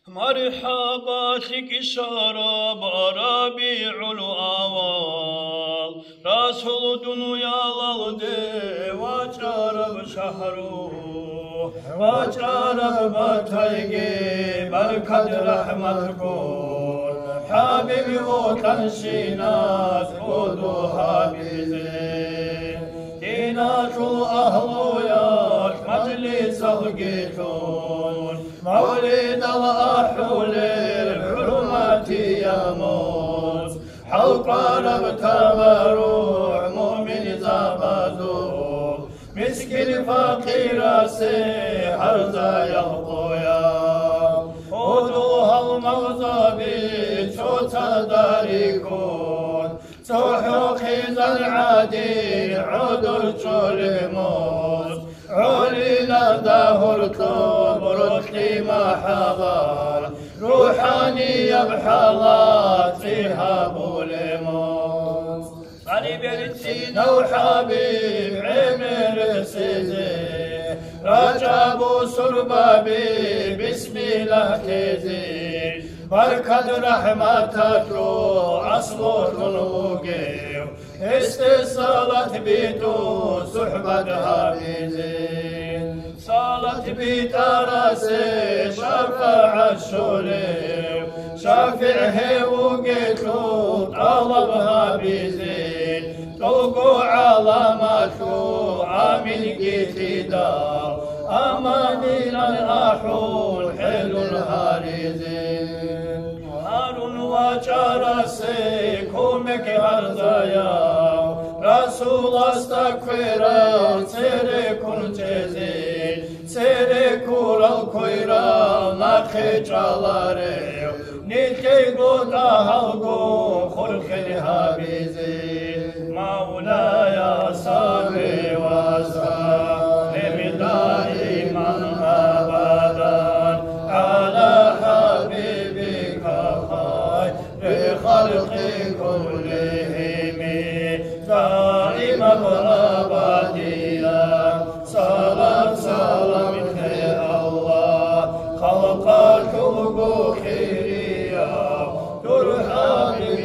مرحبا لك شراب ربيع الأول رسول دنيا لالدي وجرب شهره وجرب بطيقي بركة رحمتكم حبيبي وتنشينات خذوها بزين ديناتو أهلو ياك مجلس القيتون مولد الأحول الحرمات يموت حلقا بتبرع مؤمن زبدو مسكين فقير سحر زي القيام خذوها المغضبي شوتا داريكون سحوق العدي عذر تلموت علينا دهرتم ركي محضر روحانية بحالات فيها بولموت علي بيتي وحبيب عمر سيدي رجب سربابي بسم الله تزي بركة رحمتك أصل تنوقي استصالة بيتو صحبتها بزين صالة بيت راسي شفع الشولي شافعه وقيتو طلبها بزين توقو علاماتو عامل قتدار أماني للأحول حلو الهارزين هارون وجرسي كومك هرزايا رسول استغفر سيري كن جزيل سيري كول الكويرا نخي جالاري نيكي قد أهلقو خلق الهابزين مولاي صلي وسلم دائما أبدا على حبيبك خير خلق كلهم دائما أبديا صلاة سلام الله خلقك خيريا ترحم